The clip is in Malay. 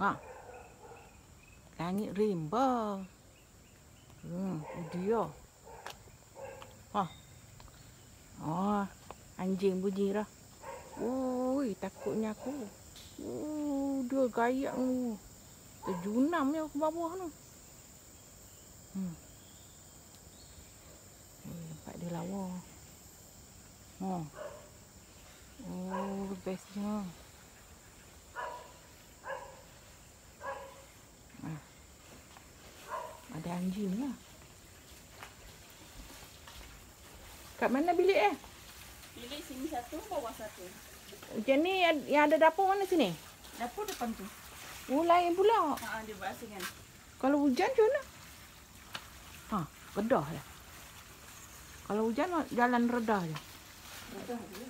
Ha. Langit rimba. Dia. Ha. Oh, anjing bunyi dah. Ui, takutnya aku. Dia gayak tu. Terjunam dia ke bawah tu. Nampak dia lawa. Oh, bestnya. Ada anjing lah. Kat mana bilik Bilik sini satu, bawah satu. Macam ni yang ada dapur mana sini? Dapur depan tu. Oh, lain pula. Dia berasingkan. Kalau hujan macam mana? Redah je. Kalau hujan jalan redah je. Redah je.